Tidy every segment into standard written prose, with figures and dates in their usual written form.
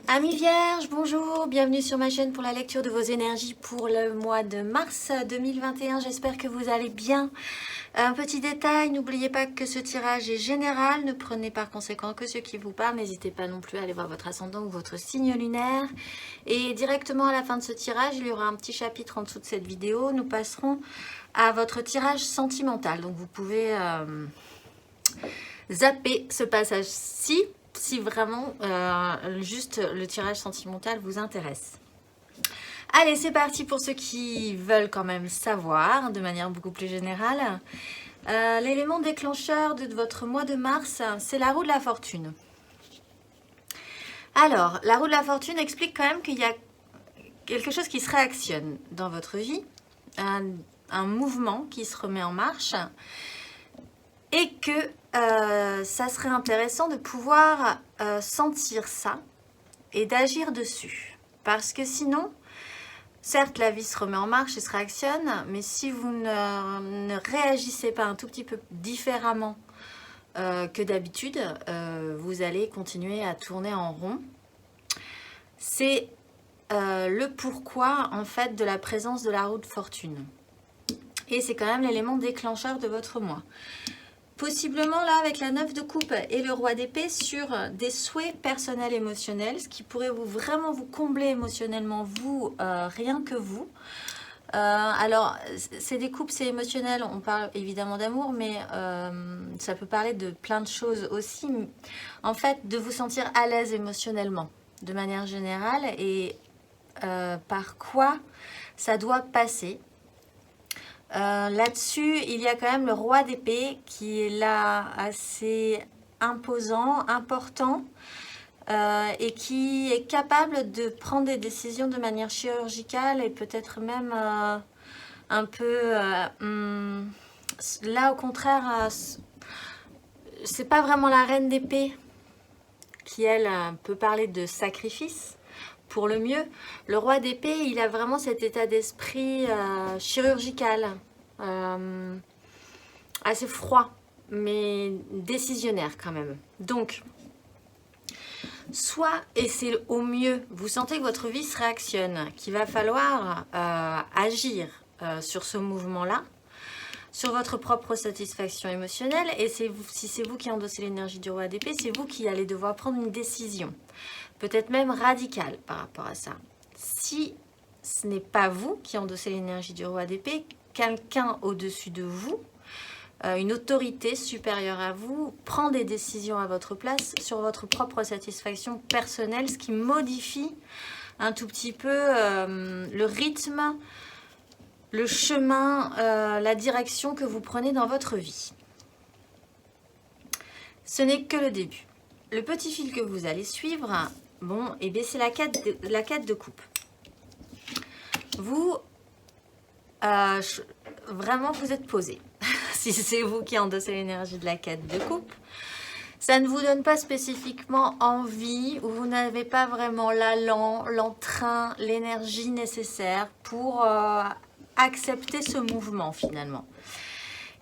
Amis Vierges, bonjour, bienvenue sur ma chaîne pour la lecture de vos énergies pour le mois de mars 2021. J'espère que vous allez bien. Un petit détail, n'oubliez pas que ce tirage est général, ne prenez par conséquent que ce qui vous parle. N'hésitez pas non plus à aller voir votre ascendant ou votre signe lunaire. Et directement à la fin de ce tirage, il y aura un petit chapitre en dessous de cette vidéo. Nous passerons à votre tirage sentimental. Donc vous pouvez zapper ce passage-ci si vraiment juste le tirage sentimental vous intéresse. Allez, c'est parti pour ceux qui veulent quand même savoir de manière beaucoup plus générale. L'élément déclencheur de votre mois de mars, c'est la roue de la fortune. Alors, la roue de la fortune explique quand même qu'il y a quelque chose qui se réactionne dans votre vie, un mouvement qui se remet en marche et que ça serait intéressant de pouvoir sentir ça et d'agir dessus. Parce que sinon, certes, la vie se remet en marche et se réactionne, mais si vous ne réagissez pas un tout petit peu différemment que d'habitude, vous allez continuer à tourner en rond. C'est le pourquoi, en fait, de la présence de la roue de fortune. Et c'est quand même l'élément déclencheur de votre mois. Possiblement là avec la 9 de coupe et le roi d'épée sur des souhaits personnels émotionnels, ce qui pourrait vraiment vous combler émotionnellement, vous, rien que vous. Alors, c'est des coupes, c'est émotionnel, on parle évidemment d'amour, mais ça peut parler de plein de choses aussi. En fait, de vous sentir à l'aise émotionnellement, de manière générale, et par quoi ça doit passer. Là-dessus, il y a quand même le roi d'épée qui est là assez imposant, important et qui est capable de prendre des décisions de manière chirurgicale et peut-être même un peu... là, au contraire, c'est pas vraiment la reine d'épée qui, elle, peut parler de sacrifice pour le mieux. Le roi d'épée, il a vraiment cet état d'esprit chirurgical, assez froid, mais décisionnaire quand même. Donc, soit, et c'est au mieux, vous sentez que votre vie se réactionne, qu'il va falloir agir sur ce mouvement-là, sur votre propre satisfaction émotionnelle, et si c'est vous qui endossez l'énergie du roi d'épée, c'est vous qui allez devoir prendre une décision. Peut-être même radical par rapport à ça. Si ce n'est pas vous qui endossez l'énergie du roi d'épée, quelqu'un au-dessus de vous, une autorité supérieure à vous, prend des décisions à votre place sur votre propre satisfaction personnelle, ce qui modifie un tout petit peu le rythme, le chemin, la direction que vous prenez dans votre vie. Ce n'est que le début. Le petit fil que vous allez suivre, bon, et bien c'est la 4 de coupe. Vous, vraiment, vous êtes posé. Si c'est vous qui endossez l'énergie de la 4 de coupe, ça ne vous donne pas spécifiquement envie ou vous n'avez pas vraiment l'allant, l'entrain, l'énergie nécessaire pour accepter ce mouvement finalement.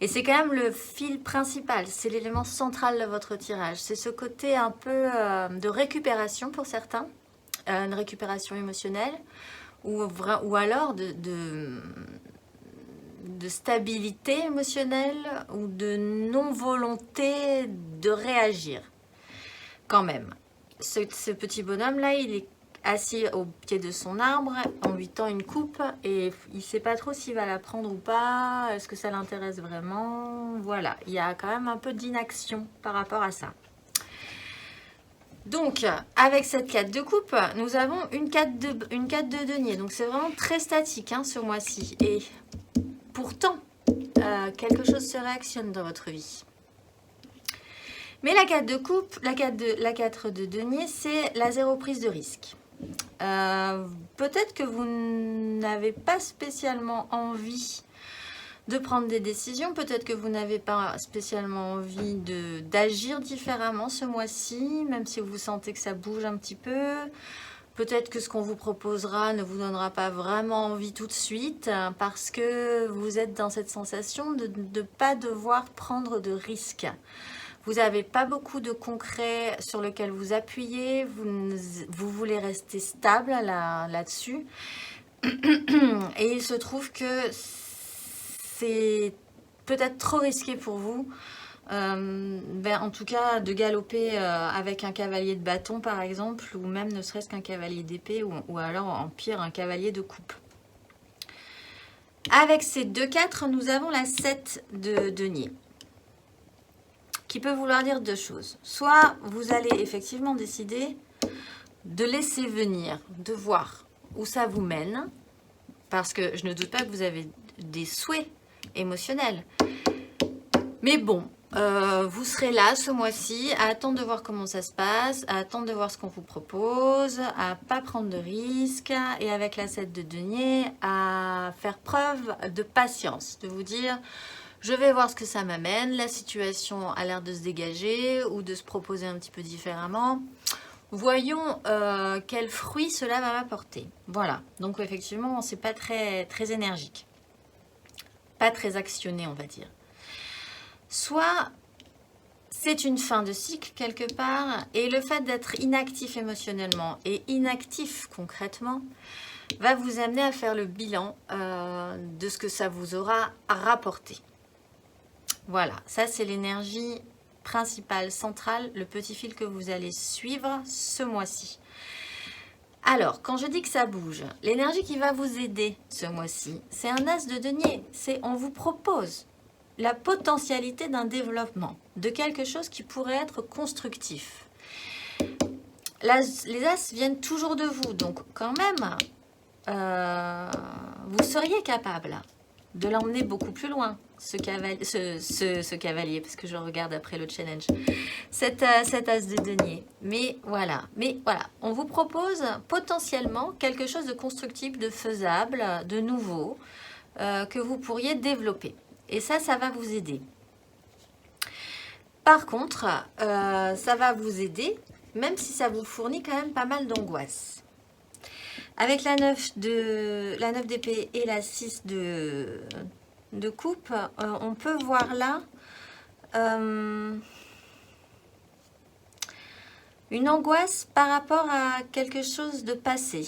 Et c'est quand même le fil principal, c'est l'élément central de votre tirage. C'est ce côté un peu de récupération pour certains, une récupération émotionnelle, ou alors de stabilité émotionnelle ou de non-volonté de réagir. Quand même, ce petit bonhomme-là, il est assis au pied de son arbre, on lui tend une coupe et il ne sait pas trop s'il va la prendre ou pas, est-ce que ça l'intéresse vraiment, voilà, il y a quand même un peu d'inaction par rapport à ça. Donc, avec cette 4 de coupe, nous avons une 4 de denier, donc c'est vraiment très statique hein, ce mois-ci, et pourtant, quelque chose se réactionne dans votre vie. Mais la 4 de coupe, la 4 de denier, c'est la zéro prise de risque. Peut-être que vous n'avez pas spécialement envie de prendre des décisions, peut-être que vous n'avez pas spécialement envie d'agir différemment ce mois-ci, même si vous sentez que ça bouge un petit peu. Peut-être que ce qu'on vous proposera ne vous donnera pas vraiment envie tout de suite, parce que vous êtes dans cette sensation de ne pas devoir prendre de risques. Vous n'avez pas beaucoup de concret sur lequel vous appuyez. Vous voulez rester stable là-dessus. Et il se trouve que c'est peut-être trop risqué pour vous. En tout cas, de galoper avec un cavalier de bâton, par exemple, ou même ne serait-ce qu'un cavalier d'épée, ou alors, en pire, un cavalier de coupe. Avec ces 2-4, nous avons la 7 de denier, qui peut vouloir dire deux choses. Soit vous allez effectivement décider de laisser venir, de voir où ça vous mène, parce que je ne doute pas que vous avez des souhaits émotionnels. Mais bon, vous serez là ce mois-ci à attendre de voir comment ça se passe, à attendre de voir ce qu'on vous propose, à ne pas prendre de risques et avec la 7 de denier, à faire preuve de patience, de vous dire je vais voir ce que ça m'amène, la situation a l'air de se dégager ou de se proposer un petit peu différemment. Voyons quel fruit cela va m'apporter. Voilà, donc effectivement, c'est pas très énergique, pas très actionné, on va dire. Soit c'est une fin de cycle quelque part, et le fait d'être inactif émotionnellement et inactif concrètement va vous amener à faire le bilan de ce que ça vous aura rapporté. Voilà, ça c'est l'énergie principale, centrale, le petit fil que vous allez suivre ce mois-ci. Alors, quand je dis que ça bouge, l'énergie qui va vous aider ce mois-ci, c'est un as de denier, c'est on vous propose la potentialité d'un développement, de quelque chose qui pourrait être constructif. Les as viennent toujours de vous, donc quand même, vous seriez capable de l'emmener beaucoup plus loin, ce cavalier, parce que je regarde après le challenge, cet as de denier. Mais voilà, on vous propose potentiellement quelque chose de constructif, de faisable, de nouveau, que vous pourriez développer. Et ça va vous aider. Par contre, ça va vous aider, même si ça vous fournit quand même pas mal d'angoisse. Avec la 9 d'épée et la 6 de coupe, on peut voir là une angoisse par rapport à quelque chose de passé.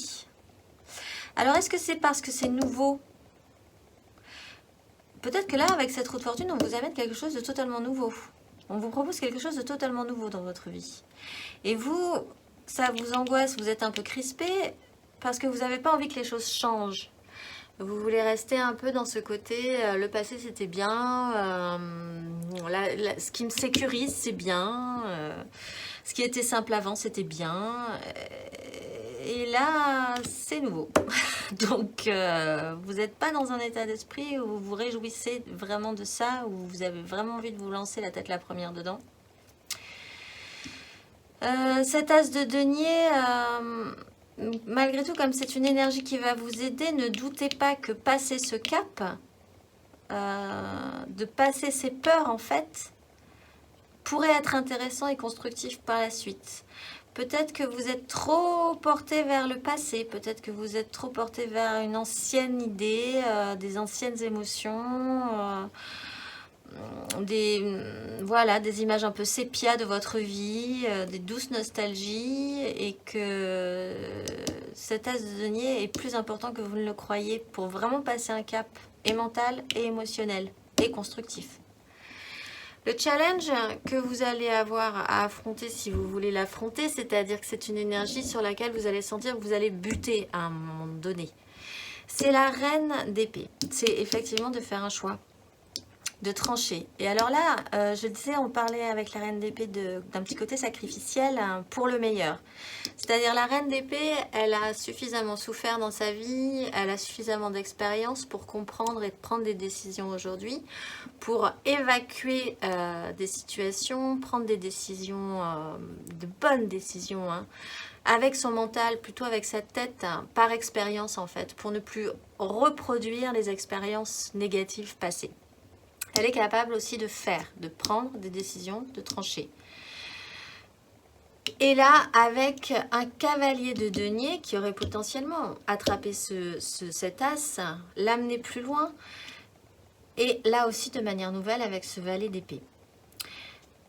Alors, est-ce que c'est parce que c'est nouveau ? Peut-être que là, avec cette roue de fortune, on vous amène quelque chose de totalement nouveau. On vous propose quelque chose de totalement nouveau dans votre vie. Et vous, ça vous angoisse, vous êtes un peu crispé parce que vous n'avez pas envie que les choses changent. Vous voulez rester un peu dans ce côté, le passé c'était bien, ce qui me sécurise c'est bien, ce qui était simple avant c'était bien, et là c'est nouveau. Donc vous n'êtes pas dans un état d'esprit où vous vous réjouissez vraiment de ça, où vous avez vraiment envie de vous lancer la tête la première dedans. Cet as de denier, malgré tout, comme c'est une énergie qui va vous aider, ne doutez pas que passer ce cap, de passer ces peurs en fait, pourrait être intéressant et constructif par la suite. Peut-être que vous êtes trop porté vers le passé, peut-être que vous êtes trop porté vers une ancienne idée, des anciennes émotions, des images un peu sépia de votre vie, des douces nostalgies, et que cet as de denier est plus important que vous ne le croyez pour vraiment passer un cap et mental et émotionnel et constructif. Le challenge que vous allez avoir à affronter si vous voulez l'affronter, c'est-à-dire que c'est une énergie sur laquelle vous allez sentir que vous allez buter à un moment donné. C'est la reine d'épée. C'est effectivement de faire un choix, de trancher. Et alors là, je disais, on parlait avec la reine d'épée d'un petit côté sacrificiel pour le meilleur. C'est-à-dire la reine d'épée, elle a suffisamment souffert dans sa vie, elle a suffisamment d'expérience pour comprendre et prendre des décisions aujourd'hui, pour évacuer des situations, prendre des décisions, de bonnes décisions, avec son mental, plutôt avec sa tête, par expérience en fait, pour ne plus reproduire les expériences négatives passées. Elle est capable aussi de prendre des décisions, de trancher. Et là, avec un cavalier de denier qui aurait potentiellement attrapé cet as, l'amener plus loin, et là aussi de manière nouvelle avec ce valet d'épée.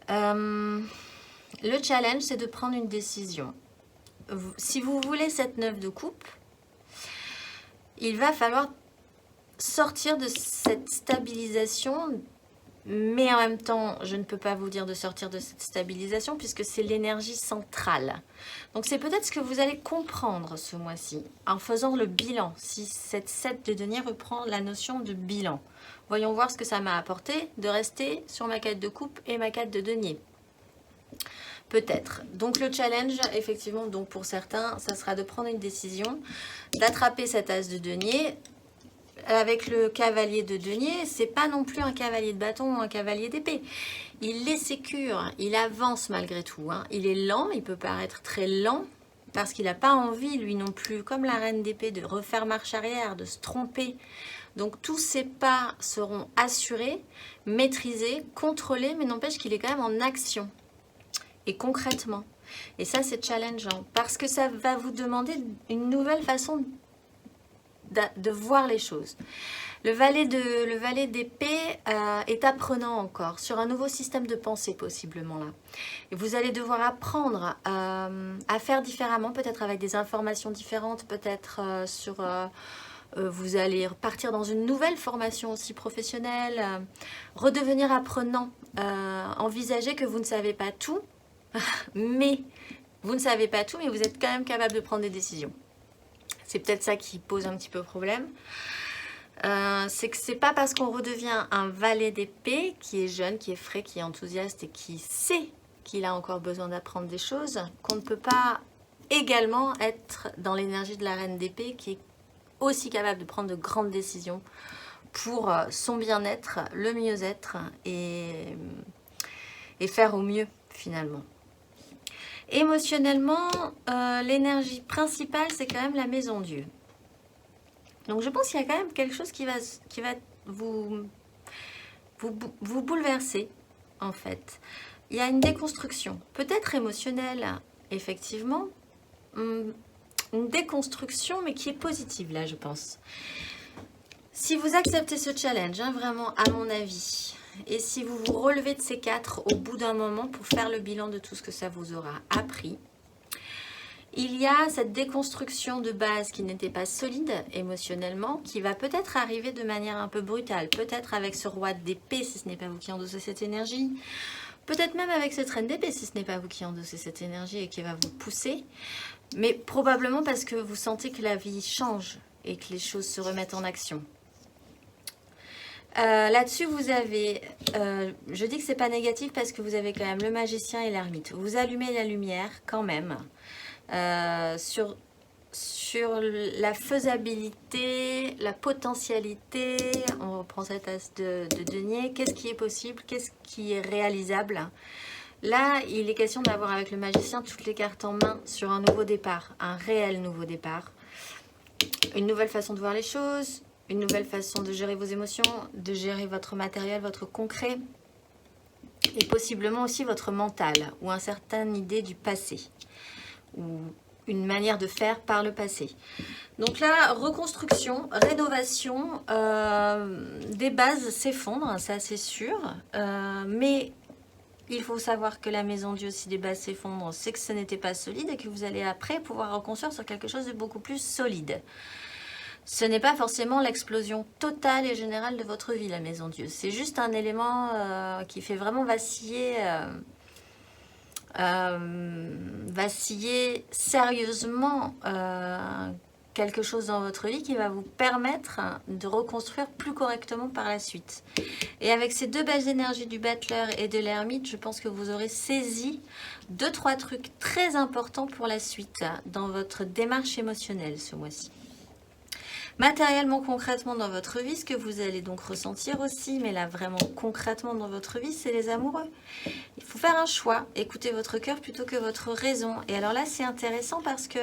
Le challenge, c'est de prendre une décision. Si vous voulez cette 9 de coupe, il va falloir sortir de cette stabilisation, mais en même temps, je ne peux pas vous dire de sortir de cette stabilisation puisque c'est l'énergie centrale. Donc c'est peut-être ce que vous allez comprendre ce mois-ci en faisant le bilan, si cette 7 de denier reprend la notion de bilan. Voyons voir ce que ça m'a apporté de rester sur ma 4 de coupe et ma 4 de denier. Peut-être. Donc le challenge, effectivement, donc pour certains, ça sera de prendre une décision, d'attraper cet as de denier. Avec le cavalier de denier, c'est pas non plus un cavalier de bâton ou un cavalier d'épée. Il est sécure, il avance malgré tout. Hein. Il est lent, il peut paraître très lent, parce qu'il n'a pas envie, lui non plus, comme la reine d'épée, de refaire marche arrière, de se tromper. Donc tous ses pas seront assurés, maîtrisés, contrôlés, mais n'empêche qu'il est quand même en action. Et concrètement. Et ça, c'est challengeant, parce que ça va vous demander une nouvelle façon de voir les choses. Le valet d'épée est apprenant encore, sur un nouveau système de pensée possiblement là. Et vous allez devoir apprendre à faire différemment, peut-être avec des informations différentes, peut-être vous allez partir dans une nouvelle formation aussi professionnelle, redevenir apprenant, envisager que vous ne savez pas tout, mais vous ne savez pas tout, mais vous êtes quand même capable de prendre des décisions. C'est peut-être ça qui pose un petit peu problème. C'est que c'est pas parce qu'on redevient un valet d'épée qui est jeune, qui est frais, qui est enthousiaste et qui sait qu'il a encore besoin d'apprendre des choses qu'on ne peut pas également être dans l'énergie de la reine d'épée qui est aussi capable de prendre de grandes décisions pour son bien-être, le mieux-être et faire au mieux finalement. Émotionnellement, l'énergie principale, c'est quand même la maison Dieu. Donc je pense qu'il y a quand même quelque chose qui va vous bouleverser, en fait. Il y a une déconstruction, peut-être émotionnelle, effectivement. Une déconstruction, mais qui est positive, là, je pense. Si vous acceptez ce challenge, hein, vraiment, à mon avis, et si vous vous relevez de ces 4 au bout d'un moment pour faire le bilan de tout ce que ça vous aura appris, il y a cette déconstruction de base qui n'était pas solide émotionnellement, qui va peut-être arriver de manière un peu brutale, peut-être avec ce roi d'épée si ce n'est pas vous qui endossez cette énergie, peut-être même avec cette reine d'épée si ce n'est pas vous qui endossez cette énergie et qui va vous pousser, mais probablement parce que vous sentez que la vie change et que les choses se remettent en action. Là-dessus, vous avez, je dis que c'est pas négatif parce que vous avez quand même le magicien et l'ermite. Vous allumez la lumière quand même sur la faisabilité, la potentialité. On reprend cette as de denier. Qu'est-ce qui est possible? Qu'est-ce qui est réalisable? Là, il est question d'avoir avec le magicien toutes les cartes en main sur un nouveau départ, un réel nouveau départ. Une nouvelle façon de voir les choses, une nouvelle façon de gérer vos émotions, de gérer votre matériel, votre concret, et possiblement aussi votre mental, ou une certaine idée du passé, ou une manière de faire par le passé. Donc là, reconstruction, rénovation, des bases s'effondrent, ça c'est sûr, mais il faut savoir que la maison Dieu, si des bases s'effondrent, c'est que ce n'était pas solide et que vous allez après pouvoir reconstruire sur quelque chose de beaucoup plus solide. Ce n'est pas forcément l'explosion totale et générale de votre vie, la maison Dieu. C'est juste un élément qui fait vraiment vaciller sérieusement quelque chose dans votre vie qui va vous permettre de reconstruire plus correctement par la suite. Et avec ces deux belles énergies du Butler et de l'ermite, je pense que vous aurez saisi 2-3 trucs très importants pour la suite dans votre démarche émotionnelle ce mois-ci. Matériellement, concrètement dans votre vie, ce que vous allez donc ressentir aussi, mais là vraiment concrètement dans votre vie, c'est les amoureux. Il faut faire un choix, écoutez votre cœur plutôt que votre raison. Et alors là, c'est intéressant parce que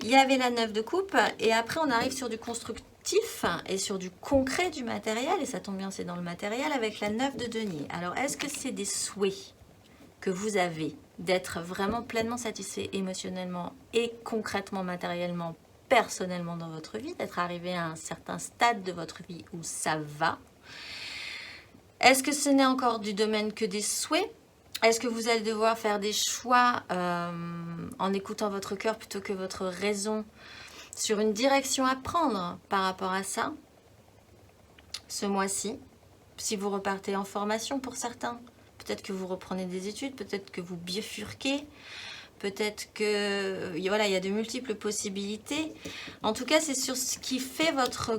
il y avait la 9 de coupe et après on arrive sur du constructif et sur du concret du matériel. Et ça tombe bien, c'est dans le matériel avec la 9 de denier. Alors, est-ce que c'est des souhaits que vous avez d'être vraiment pleinement satisfait émotionnellement et concrètement, matériellement, personnellement dans votre vie, d'être arrivé à un certain stade de votre vie où ça va? Est-ce que ce n'est encore du domaine que des souhaits Est-ce que vous allez devoir faire des choix en écoutant votre cœur plutôt que votre raison sur une direction à prendre par rapport à ça ce mois-ci? Si vous repartez en formation pour certains, peut-être que vous reprenez des études, peut-être que vous bifurquez, peut-être que voilà, il y a de multiples possibilités. En tout cas, c'est sur ce qui fait votre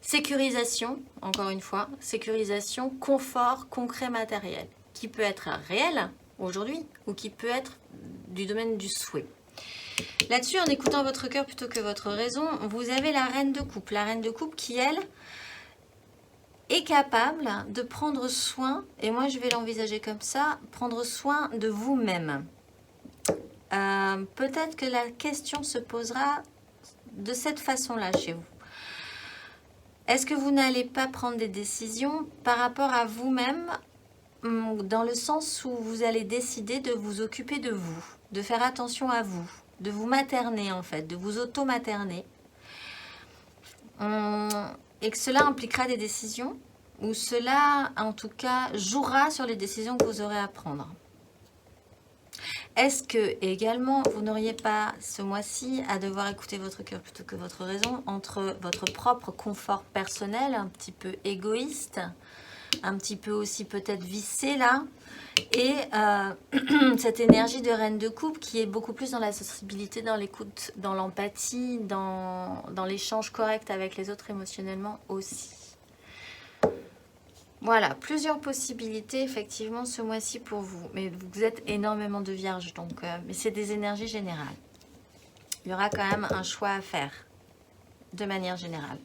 sécurisation, encore une fois, sécurisation, confort, concret, matériel, qui peut être réel aujourd'hui ou qui peut être du domaine du souhait. Là-dessus, en écoutant votre cœur plutôt que votre raison, vous avez la reine de coupe. La reine de coupe qui, elle, est capable de prendre soin, et moi je vais l'envisager comme ça, prendre soin de vous-même. Peut-être que la question se posera de cette façon-là chez vous. Est-ce que vous n'allez pas prendre des décisions par rapport à vous-même, dans le sens où vous allez décider de vous occuper de vous, de faire attention à vous, de vous materner en fait, de vous auto-materner, et que cela impliquera des décisions, ou cela en tout cas jouera sur les décisions que vous aurez à prendre. Est-ce que également vous n'auriez pas ce mois-ci à devoir écouter votre cœur plutôt que votre raison, entre votre propre confort personnel, un petit peu égoïste, un petit peu aussi peut-être vissé là, et cette énergie de reine de coupe qui est beaucoup plus dans la sensibilité, dans l'écoute, dans l'empathie, dans l'échange correct avec les autres émotionnellement aussi. Voilà, plusieurs possibilités effectivement ce mois-ci pour vous. Mais vous êtes énormément de vierges, donc mais c'est des énergies générales. Il y aura quand même un choix à faire, de manière générale.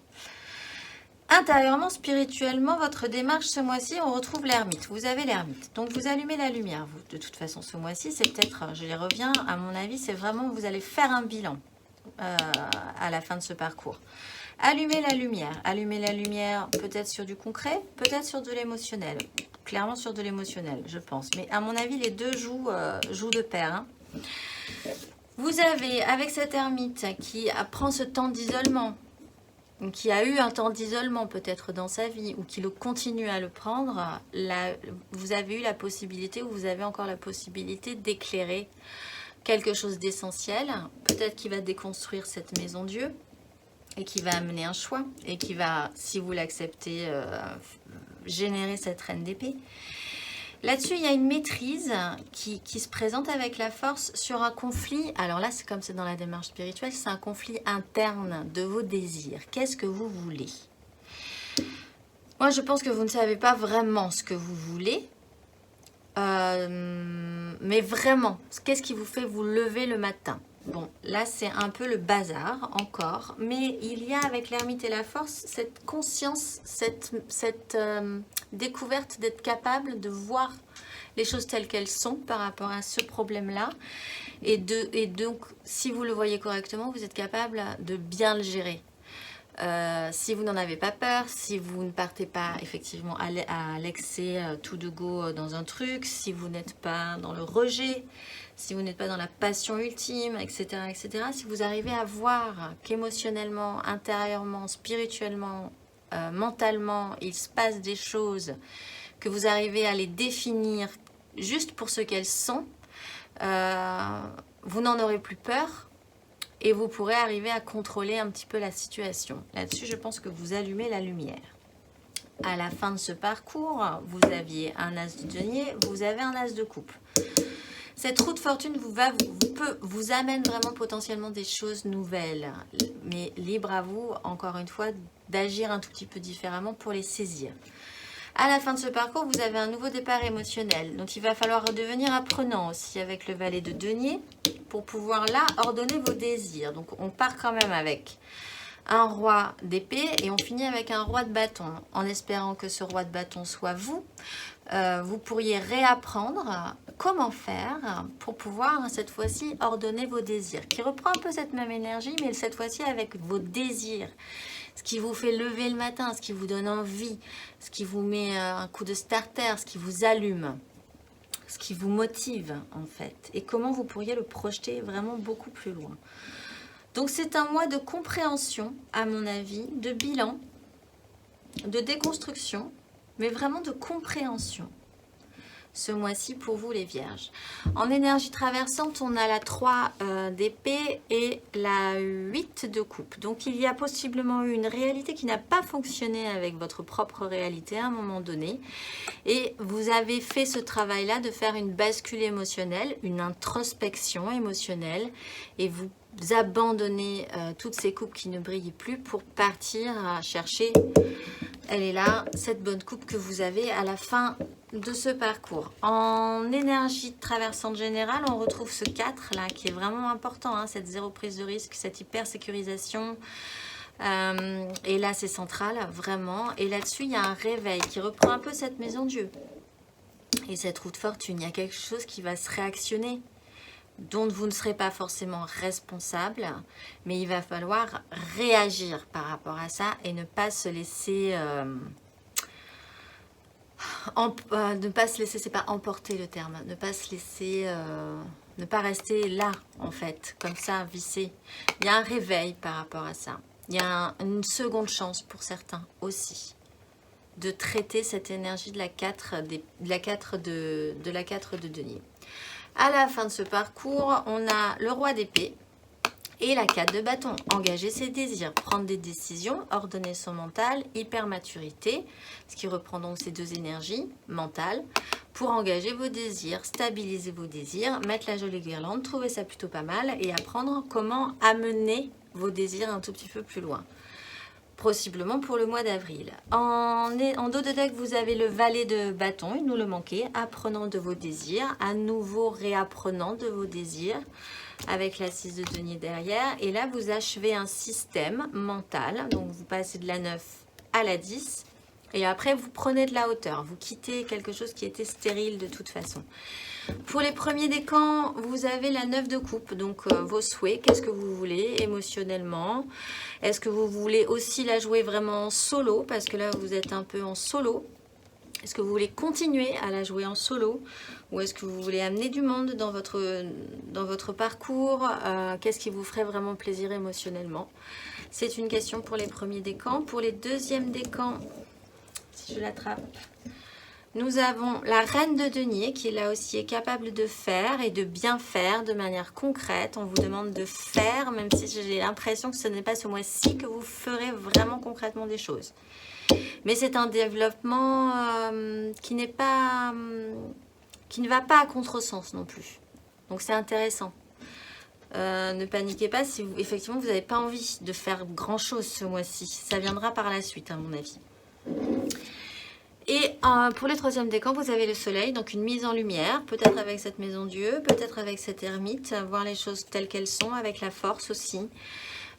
Intérieurement, spirituellement, votre démarche ce mois-ci, on retrouve l'ermite. Vous avez l'ermite. Donc vous allumez la lumière, vous. De toute façon, ce mois-ci, c'est peut-être, je les reviens, à mon avis, c'est vraiment, vous allez faire un bilan à la fin de ce parcours. Allumez la lumière peut-être sur du concret, peut-être sur de l'émotionnel. Clairement sur de l'émotionnel, je pense. Mais à mon avis, les deux jouent de pair. Hein. Vous avez, avec cette ermite qui prend ce temps d'isolement, qui a eu un temps d'isolement peut-être dans sa vie, ou qui continue à le prendre, vous avez eu la possibilité, ou vous avez encore la possibilité d'éclairer quelque chose d'essentiel. Peut-être qu'il va déconstruire cette maison Dieu, et qui va amener un choix, et qui va, si vous l'acceptez, générer cette reine d'épée. Là-dessus, il y a une maîtrise qui se présente avec la force sur un conflit. Alors là, c'est comme c'est dans la démarche spirituelle, c'est un conflit interne de vos désirs. Qu'est-ce que vous voulez? Moi, je pense que vous ne savez pas vraiment ce que vous voulez. Mais vraiment, qu'est-ce qui vous fait vous lever le matin? Bon, là, c'est un peu le bazar, encore. Mais il y a, avec l'ermite et la force, cette conscience, cette découverte d'être capable de voir les choses telles qu'elles sont par rapport à ce problème-là. Et donc, si vous le voyez correctement, vous êtes capable de bien le gérer. Si vous n'en avez pas peur, si vous ne partez pas effectivement à l'excès tout de go dans un truc, si vous n'êtes pas dans le rejet, si vous n'êtes pas dans la passion ultime, etc., etc., si vous arrivez à voir qu'émotionnellement, intérieurement, spirituellement, mentalement, il se passe des choses, que vous arrivez à les définir juste pour ce qu'elles sont, vous n'en aurez plus peur. Et vous pourrez arriver à contrôler un petit peu la situation. Là-dessus, je pense que vous allumez la lumière. À la fin de ce parcours, vous aviez un as de denier, vous avez un as de coupe. Cette roue de fortune vous amène vraiment potentiellement des choses nouvelles. Mais libre à vous, encore une fois, d'agir un tout petit peu différemment pour les saisir. À la fin de ce parcours, vous avez un nouveau départ émotionnel. Donc, il va falloir devenir apprenant aussi avec le valet de denier pour pouvoir là ordonner vos désirs. Donc, on part quand même avec un roi d'épée et on finit avec un roi de bâton. En espérant que ce roi de bâton soit vous, vous pourriez réapprendre comment faire pour pouvoir cette fois-ci ordonner vos désirs. Qui reprend un peu cette même énergie, mais cette fois-ci avec vos désirs. Ce qui vous fait lever le matin, ce qui vous donne envie, ce qui vous met un coup de starter, ce qui vous allume, ce qui vous motive en fait. Et comment vous pourriez le projeter vraiment beaucoup plus loin. Donc c'est un mois de compréhension, à mon avis, de bilan, de déconstruction, mais vraiment de compréhension. Ce mois-ci pour vous les vierges. En énergie traversante, on a la 3 d'épée et la 8 de coupe. Donc il y a possiblement eu une réalité qui n'a pas fonctionné avec votre propre réalité à un moment donné. Et vous avez fait ce travail-là de faire une bascule émotionnelle, une introspection émotionnelle. Et vous abandonnez toutes ces coupes qui ne brillent plus pour partir à chercher, elle est là, cette bonne coupe que vous avez à la fin de ce parcours. En énergie traversante générale, on retrouve ce 4 là qui est vraiment important, hein, cette zéro prise de risque, cette hyper sécurisation. Et là c'est central, vraiment. Et là-dessus, il y a un réveil qui reprend un peu cette maison Dieu. Et cette roue de fortune, il y a quelque chose qui va se réactionner, dont vous ne serez pas forcément responsable, mais il va falloir réagir par rapport à ça et ne pas se laisser... ne pas se laisser, c'est pas emporter le terme, ne pas se laisser, ne pas rester là en fait, comme ça, vissé. Il y a un réveil par rapport à ça. Il y a une seconde chance pour certains aussi de traiter cette énergie de la 4 de denier. À la fin de ce parcours, on a le roi d'épée et la 4 de bâton. Engager ses désirs, prendre des décisions, ordonner son mental, hypermaturité, ce qui reprend donc ces deux énergies mentales, pour engager vos désirs, stabiliser vos désirs, mettre la jolie guirlande, trouver ça plutôt pas mal et apprendre comment amener vos désirs un tout petit peu plus loin. Possiblement pour le mois d'avril. En dos de deck, vous avez le valet de bâton, il nous le manquait, apprenant de vos désirs, à nouveau réapprenant de vos désirs, avec la 6 de denier derrière. Et là, vous achevez un système mental, donc vous passez de la 9 à la 10, et après, vous prenez de la hauteur, vous quittez quelque chose qui était stérile de toute façon. Pour les premiers décans, vous avez la 9 de coupe, donc vos souhaits, qu'est-ce que vous voulez émotionnellement? Est-ce que vous voulez aussi la jouer vraiment en solo? Parce que là, vous êtes un peu en solo. Est-ce que vous voulez continuer à la jouer en solo? Ou est-ce que vous voulez amener du monde dans votre parcours? Qu'est-ce qui vous ferait vraiment plaisir émotionnellement? C'est une question pour les premiers décans. Pour les deuxièmes décans, si je l'attrape... Nous avons la reine de denier qui là aussi est capable de faire et de bien faire de manière concrète. On vous demande de faire, même si j'ai l'impression que ce n'est pas ce mois-ci que vous ferez vraiment concrètement des choses. Mais c'est un développement qui ne va pas à contresens non plus. Donc c'est intéressant. Ne paniquez pas si effectivement vous n'avez pas envie de faire grand-chose ce mois-ci. Ça viendra par la suite à mon avis. Et pour le troisième décan, vous avez le soleil, donc une mise en lumière, peut-être avec cette maison Dieu, peut-être avec cette ermite, voir les choses telles qu'elles sont, avec la force aussi.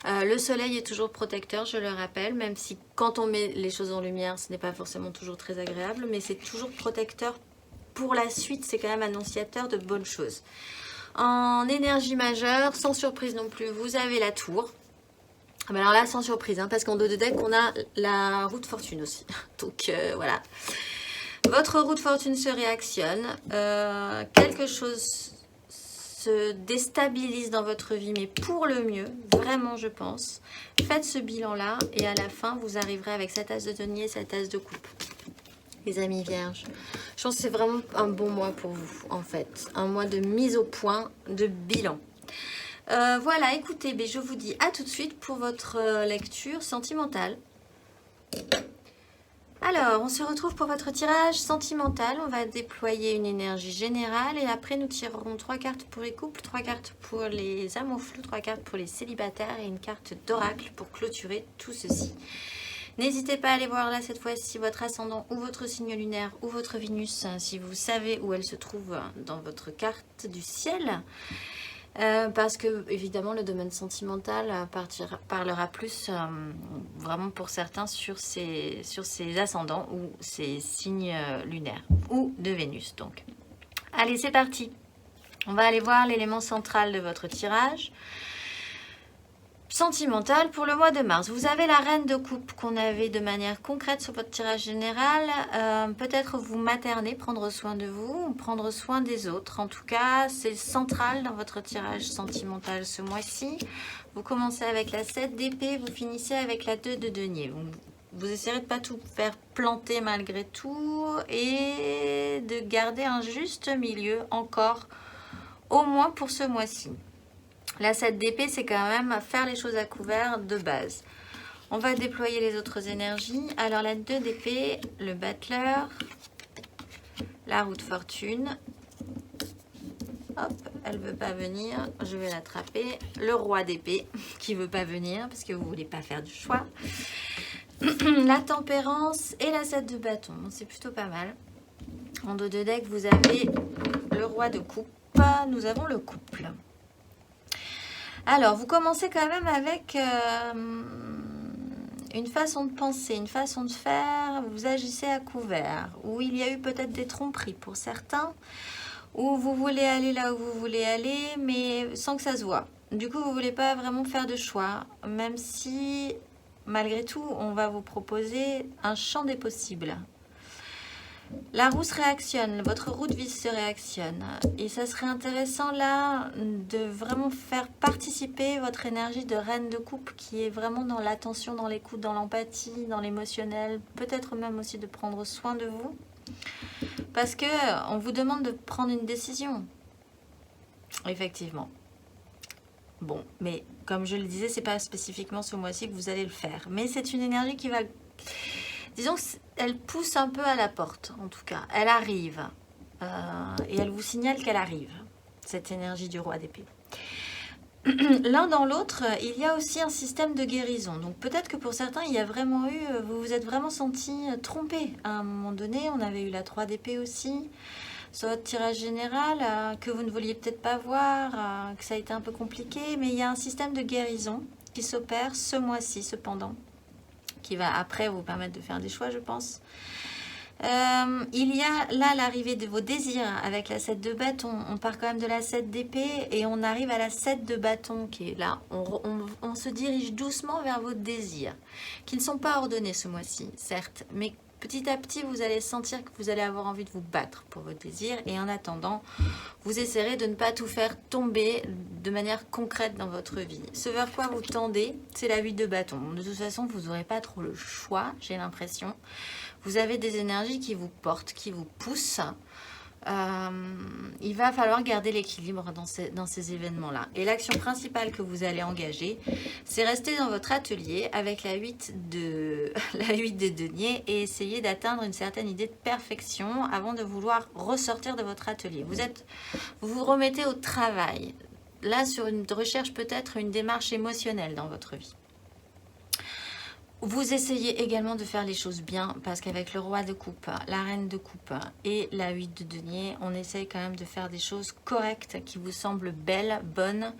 Le soleil est toujours protecteur, je le rappelle, même si quand on met les choses en lumière, ce n'est pas forcément toujours très agréable, mais c'est toujours protecteur pour la suite, c'est quand même annonciateur de bonnes choses. En énergie majeure, sans surprise non plus, vous avez la tour. Alors là, sans surprise, hein, parce qu'en dos de deck, on a la roue de fortune aussi. Donc voilà. Votre roue de fortune se réactionne. Quelque chose se déstabilise dans votre vie, mais pour le mieux, vraiment, je pense. Faites ce bilan-là et à la fin, vous arriverez avec cette as de denier, cette as de coupe. Les amis vierges, je pense que c'est vraiment un bon mois pour vous, en fait. Un mois de mise au point, de bilan. Voilà, écoutez, je vous dis à tout de suite pour votre lecture sentimentale. Alors, on se retrouve pour votre tirage sentimental. On va déployer une énergie générale et après nous tirerons 3 cartes pour les couples, 3 cartes pour les amours flous, 3 cartes pour les célibataires et une carte d'oracle pour clôturer tout ceci. N'hésitez pas à aller voir là cette fois-ci votre ascendant ou votre signe lunaire ou votre Vénus si vous savez où elle se trouve dans votre carte du ciel. Parce que évidemment le domaine sentimental parlera plus vraiment pour certains sur ces ascendants ou ces signes lunaires ou de Vénus donc. Allez, c'est parti, on va aller voir l'élément central de votre tirage sentimental pour le mois de mars. Vous avez la reine de coupe qu'on avait de manière concrète sur votre tirage général. Peut-être vous materner, prendre soin de vous, prendre soin des autres. En tout cas, c'est central dans votre tirage sentimental ce mois-ci. Vous commencez avec la 7 d'épée, vous finissez avec la 2 de denier. vous essayerez de ne pas tout faire planter malgré tout et de garder un juste milieu encore, au moins pour ce mois-ci. La 7 d'épée, c'est quand même faire les choses à couvert de base. On va déployer les autres énergies. Alors la 2 d'épée, le battleur, la roue de fortune. Hop, elle veut pas venir, je vais l'attraper. Le roi d'épée qui veut pas venir parce que vous voulez pas faire du choix. La tempérance et la 7 de bâton, c'est plutôt pas mal. En dos de deck, vous avez le roi de coupe, nous avons le couple. Alors, vous commencez quand même avec une façon de penser, une façon de faire, vous agissez à couvert, où il y a eu peut-être des tromperies pour certains, où vous voulez aller là où vous voulez aller, mais sans que ça se voit. Du coup, vous ne voulez pas vraiment faire de choix, même si, malgré tout, on va vous proposer un champ des possibles. La roue se réactionne, votre roue de vie se réactionne. Et ça serait intéressant là de vraiment faire participer votre énergie de reine de coupe qui est vraiment dans l'attention, dans l'écoute, dans l'empathie, dans l'émotionnel. Peut-être même aussi de prendre soin de vous. Parce que on vous demande de prendre une décision. Effectivement. Bon, mais comme je le disais, c'est pas spécifiquement ce mois-ci que vous allez le faire. Mais c'est une énergie qui va... Disons qu'elle pousse un peu à la porte, en tout cas. Elle arrive. Et elle vous signale qu'elle arrive, cette énergie du roi d'épée. L'un dans l'autre, il y a aussi un système de guérison. Donc peut-être que pour certains, il y a vraiment eu... Vous vous êtes vraiment senti trompé. À un moment donné, on avait eu la 3 d'épée aussi. Sur votre tirage général, que vous ne vouliez peut-être pas voir, que ça a été un peu compliqué. Mais il y a un système de guérison qui s'opère ce mois-ci, cependant. Qui va après vous permettre de faire des choix, je pense. Il y a là l'arrivée de vos désirs avec la 7 de bâton. On part quand même de la 7 d'épée et on arrive à la 7 de bâton qui est là. On se dirige doucement vers vos désirs, qui ne sont pas ordonnés ce mois-ci, certes, mais petit à petit, vous allez sentir que vous allez avoir envie de vous battre pour vos désirs. Et en attendant, vous essaierez de ne pas tout faire tomber de manière concrète dans votre vie. Ce vers quoi vous tendez, c'est la 8 de bâton. De toute façon, vous n'aurez pas trop le choix, j'ai l'impression. Vous avez des énergies qui vous portent, qui vous poussent. Il va falloir garder l'équilibre dans ces événements-là. Et l'action principale que vous allez engager, c'est rester dans votre atelier avec la 8 de denier et essayer d'atteindre une certaine idée de perfection avant de vouloir ressortir de votre atelier. Vous vous remettez au travail. Là, sur une recherche, peut-être une démarche émotionnelle dans votre vie. Vous essayez également de faire les choses bien parce qu'avec le roi de coupe, la reine de coupe et la 8 de denier, on essaye quand même de faire des choses correctes qui vous semblent belles, bonnes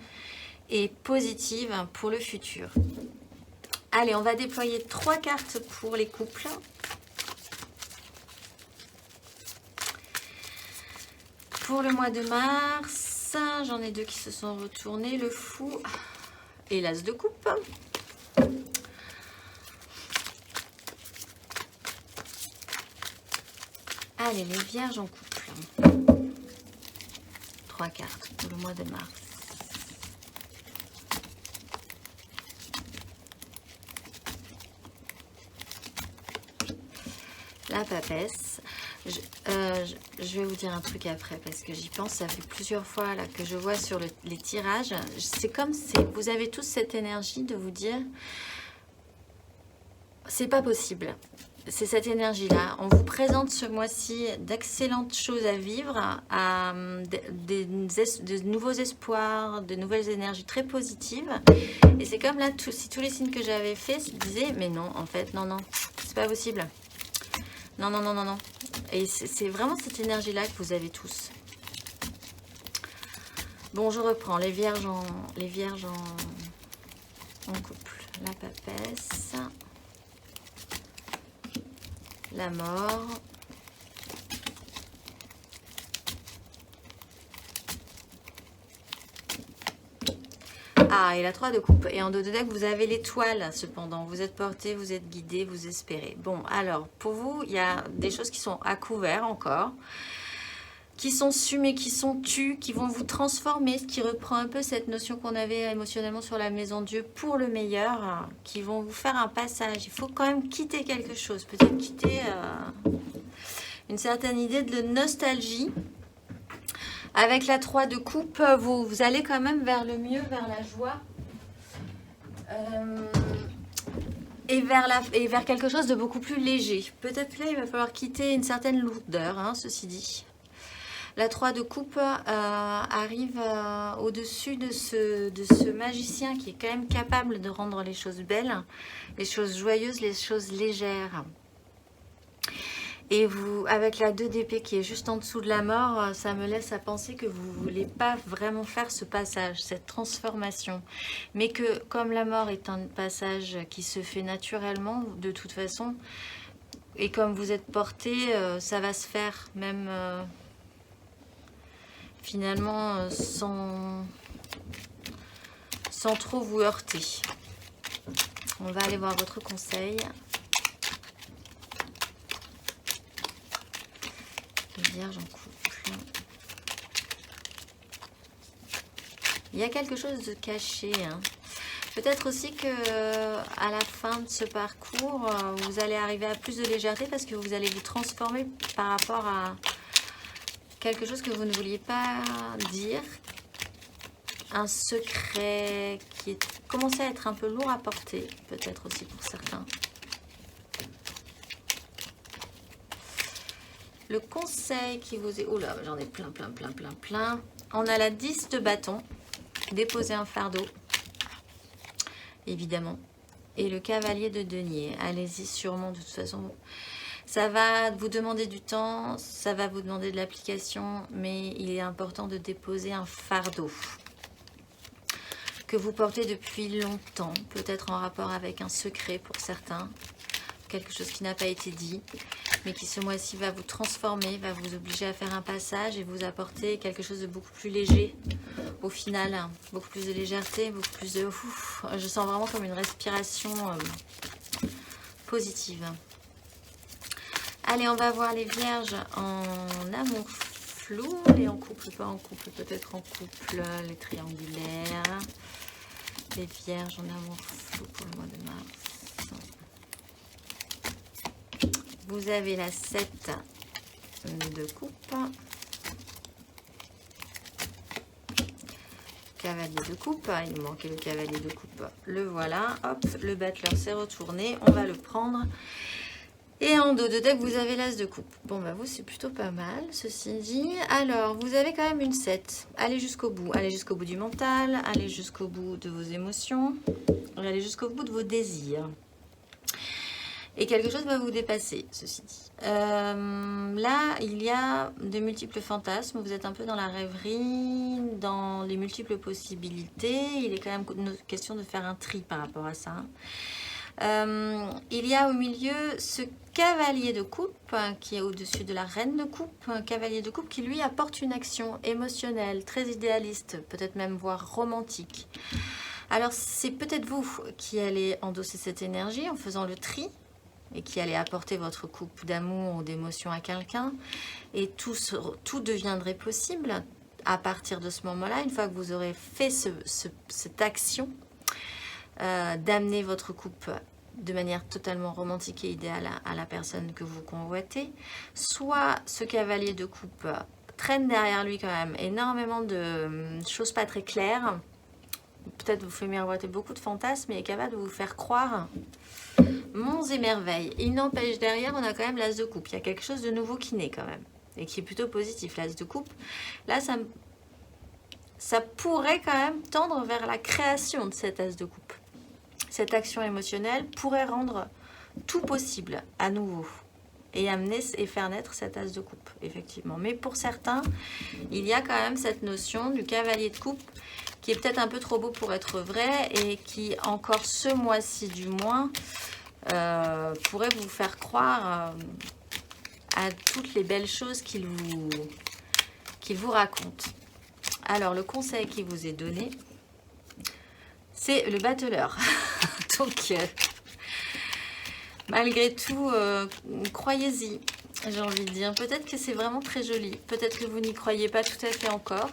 et positives pour le futur. Allez, on va déployer 3 cartes pour les couples. Pour le mois de mars, j'en ai 2 qui se sont retournés, le fou et l'as de coupe. Allez, les vierges en couple. 3 cartes pour le mois de mars. La papesse. Je vais vous dire un truc après parce que j'y pense. Ça fait plusieurs fois là, que je vois sur les tirages. C'est comme si vous avez tous cette énergie de vous dire c'est pas possible. C'est cette énergie-là. On vous présente ce mois-ci d'excellentes choses à vivre, de nouveaux espoirs, de nouvelles énergies très positives. Et c'est comme là, si tous les signes que j'avais faits disaient, mais non, en fait, non, c'est pas possible. Non. Et c'est vraiment cette énergie-là que vous avez tous. Bon, je reprends. Les vierges en couple. La papesse. La mort. Ah, et la 3 de coupe. Et en dos de deck, vous avez l'étoile, cependant. Vous êtes porté, vous êtes guidé, vous espérez. Bon, alors, pour vous, il y a des choses qui sont à couvert encore. qui sont su mais qui sont tus, qui vont vous transformer, ce qui reprend un peu cette notion qu'on avait émotionnellement sur la maison Dieu pour le meilleur, hein, qui vont vous faire un passage. Il faut quand même quitter quelque chose, peut-être quitter une certaine idée de nostalgie. Avec la 3 de coupe, vous allez quand même vers le mieux, vers la joie. Et vers quelque chose de beaucoup plus léger. Peut-être là, il va falloir quitter une certaine lourdeur, hein, ceci dit. La 3 de coupe arrive au-dessus de ce magicien qui est quand même capable de rendre les choses belles, les choses joyeuses, les choses légères. Et vous, avec la 2 d'épée qui est juste en dessous de la mort, ça me laisse à penser que vous ne voulez pas vraiment faire ce passage, cette transformation. Mais que comme la mort est un passage qui se fait naturellement, de toute façon, et comme vous êtes porté, ça va se faire même finalement sans trop vous heurter. On va aller voir votre conseil. Vierge en couple. Il y a quelque chose de caché. Hein. Peut-être aussi que à la fin de ce parcours, vous allez arriver à plus de légèreté parce que vous allez vous transformer par rapport à quelque chose que vous ne vouliez pas dire. Un secret qui commence à être un peu lourd à porter, peut-être aussi pour certains. Le conseil qui vous est... Oh là, j'en ai plein. On a la 10 de bâton. Déposer un fardeau. Évidemment. Et le cavalier de denier. Allez-y sûrement, de toute façon. Ça va vous demander du temps. Ça va vous demander de l'application. Mais il est important de déposer un fardeau. Que vous portez depuis longtemps. Peut-être en rapport avec un secret pour certains. Quelque chose qui n'a pas été dit, mais qui ce mois-ci va vous transformer, va vous obliger à faire un passage et vous apporter quelque chose de beaucoup plus léger au final, hein. Beaucoup plus de légèreté, beaucoup plus de... je sens vraiment comme une respiration positive. Allez, on va voir les vierges en amour flou et en couple, pas en couple, peut-être en couple, les triangulaires. Les vierges en amour flou pour le mois de mars. Vous avez la 7 de coupe, cavalier de coupe, il manquait le cavalier de coupe, le voilà, hop, le battleur s'est retourné, on va le prendre. Et en dos de deck, vous avez l'as de coupe. Bon, bah vous, c'est plutôt pas mal, ceci dit. Alors, vous avez quand même une 7. Allez jusqu'au bout du mental, allez jusqu'au bout de vos émotions, allez jusqu'au bout de vos désirs. Et quelque chose va vous dépasser, ceci dit. Là, il y a de multiples fantasmes. Vous êtes un peu dans la rêverie, dans les multiples possibilités. Il est quand même une question de faire un tri par rapport à ça. Il y a au milieu ce cavalier de coupe qui est au-dessus de la reine de coupe. Un cavalier de coupe qui, lui, apporte une action émotionnelle, très idéaliste, peut-être même voire romantique. Alors, c'est peut-être vous qui allez endosser cette énergie en faisant le tri. Et qui allait apporter votre coupe d'amour ou d'émotion à quelqu'un. Et tout deviendrait possible à partir de ce moment-là, une fois que vous aurez fait cette action d'amener votre coupe de manière totalement romantique et idéale à la personne que vous convoitez. Soit ce cavalier de coupe traîne derrière lui quand même énormément de choses pas très claires. Peut-être vous fait miroiter beaucoup de fantasmes et est capable de vous faire croire monts et merveilles. Il n'empêche, derrière, on a quand même l'as de coupe. Il y a quelque chose de nouveau qui naît quand même. Et qui est plutôt positif, l'as de coupe. Là, ça pourrait quand même tendre vers la création de cet as de coupe. Cette action émotionnelle pourrait rendre tout possible à nouveau. Et amener et faire naître cet as de coupe, effectivement. Mais pour certains, il y a quand même cette notion du cavalier de coupe qui est peut-être un peu trop beau pour être vrai et qui, encore ce mois-ci du moins, pourrait vous faire croire à toutes les belles choses qu'il vous raconte. Alors, le conseil qui vous est donné, c'est le battleur. Donc, malgré tout, croyez-y. j'ai envie de dire. Peut-être que c'est vraiment très joli. Peut-être que vous n'y croyez pas tout à fait encore.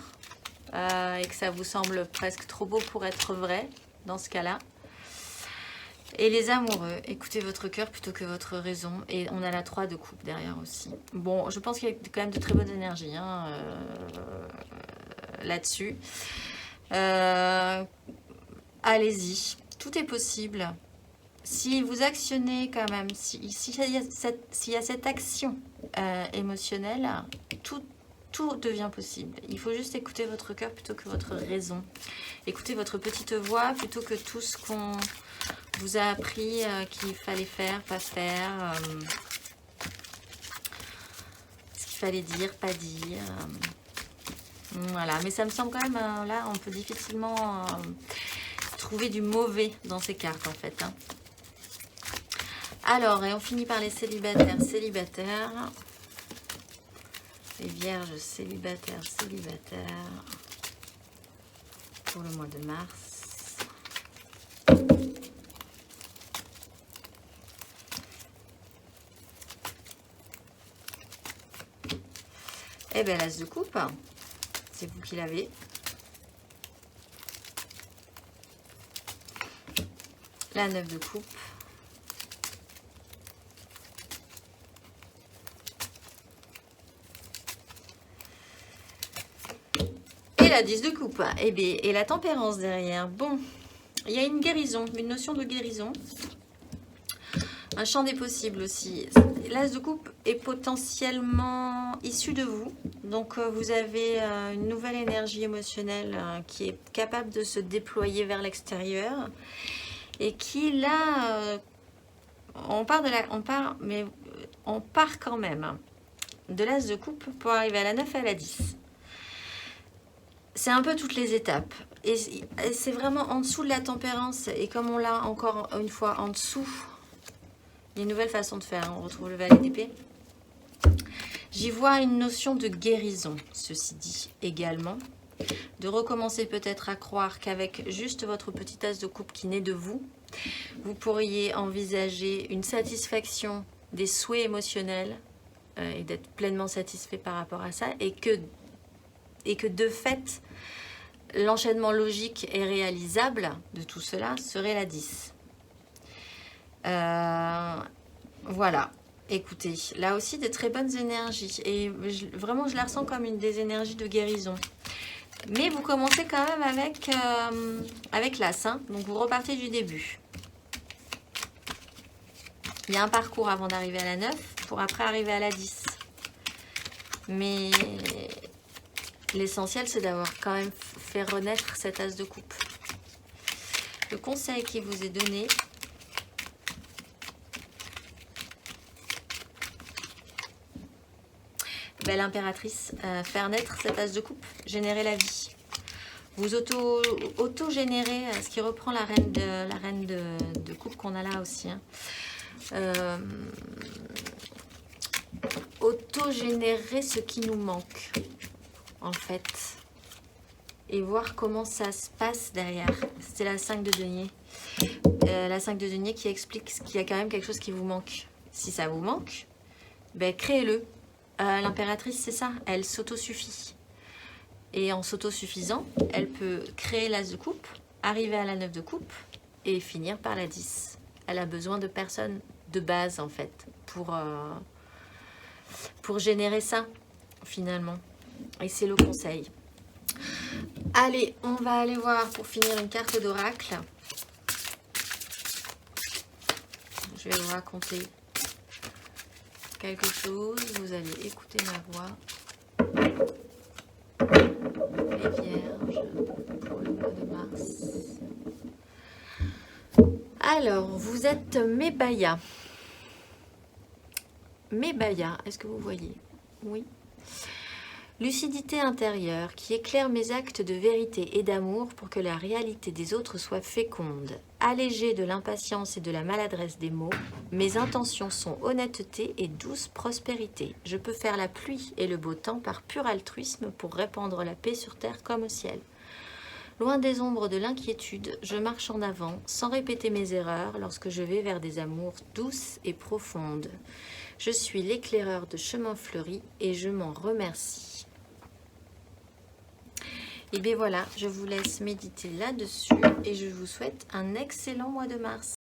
Et que ça vous semble presque trop beau pour être vrai dans ce cas-là. Et les amoureux, écoutez votre cœur plutôt que votre raison. Et on a la 3 de coupe derrière aussi. Bon, je pense qu'il y a quand même de très bonnes énergies hein, là-dessus. Allez-y, tout est possible. Si vous actionnez quand même, s'il y a cette action émotionnelle, tout devient possible. Il faut juste écouter votre cœur plutôt que votre raison. Écoutez votre petite voix plutôt que tout ce qu'on vous a appris qu'il fallait faire, pas faire, ce qu'il fallait dire, pas dire. Voilà, mais ça me semble quand même, là, on peut difficilement trouver du mauvais dans ces cartes, en fait. Hein. Alors, et on finit par les célibataires. Les vierges célibataires, pour le mois de mars. Eh bien, l'as de coupe, c'est vous qui l'avez. La 9 de coupe. Et la 10 de coupe. Eh bien, et la tempérance derrière. Bon, il y a une guérison, une notion de guérison. Un champ des possibles aussi. L'as de coupe est potentiellement issu de vous. Donc, vous avez une nouvelle énergie émotionnelle qui est capable de se déployer vers l'extérieur. Et qui, là, on part quand même de l'as de coupe pour arriver à la 9 et à la 10. C'est un peu toutes les étapes. Et c'est vraiment en dessous de la tempérance. Et comme on l'a encore une fois en dessous, il y a une nouvelle façon de faire. On retrouve le valet d'épée. J'y vois une notion de guérison, ceci dit, également. De recommencer peut-être à croire qu'avec juste votre petit as de coupe qui naît de vous, vous pourriez envisager une satisfaction des souhaits émotionnels et d'être pleinement satisfait par rapport à ça. Et que de fait, l'enchaînement logique et réalisable de tout cela serait la 10. Voilà. Écoutez, là aussi des très bonnes énergies. Et vraiment, je la ressens comme une des énergies de guérison. Mais vous commencez quand même avec l'as. Hein, donc, vous repartez du début. Il y a un parcours avant d'arriver à la 9 pour après arriver à la 10. Mais l'essentiel, c'est d'avoir quand même fait renaître cet as de coupe. Le conseil qui vous est donné, ben, l'impératrice, faire naître cet as de coupe, générer la vie. Vous auto-générez, ce qui reprend la reine de coupe qu'on a là aussi. Hein. Auto-générer ce qui nous manque, en fait. Et voir comment ça se passe derrière. C'est la 5 de denier. La 5 de denier qui explique qu'il y a quand même quelque chose qui vous manque. Si ça vous manque, ben, créez-le. L'impératrice, c'est ça. Elle s'autosuffit. Et en s'autosuffisant, elle peut créer l'as de coupe, arriver à la 9 de coupe et finir par la 10. Elle a besoin de personnes de base, en fait, pour générer ça, finalement. Et c'est le conseil. Allez, on va aller voir pour finir une carte d'oracle. Je vais vous raconter quelque chose. Vous allez écouter ma voix. Les vierges pour le mois de mars. Alors, vous êtes Mébaya. Mébaya, est-ce que vous voyez? Oui. Lucidité intérieure qui éclaire mes actes de vérité et d'amour pour que la réalité des autres soit féconde. Allégée de l'impatience et de la maladresse des mots, mes intentions sont honnêteté et douce prospérité. Je peux faire la pluie et le beau temps par pur altruisme pour répandre la paix sur terre comme au ciel. Loin des ombres de l'inquiétude, je marche en avant, sans répéter mes erreurs, lorsque je vais vers des amours douces et profondes. Je suis l'éclaireur de chemins fleuris et je m'en remercie. Et bien voilà, je vous laisse méditer là-dessus et je vous souhaite un excellent mois de mars.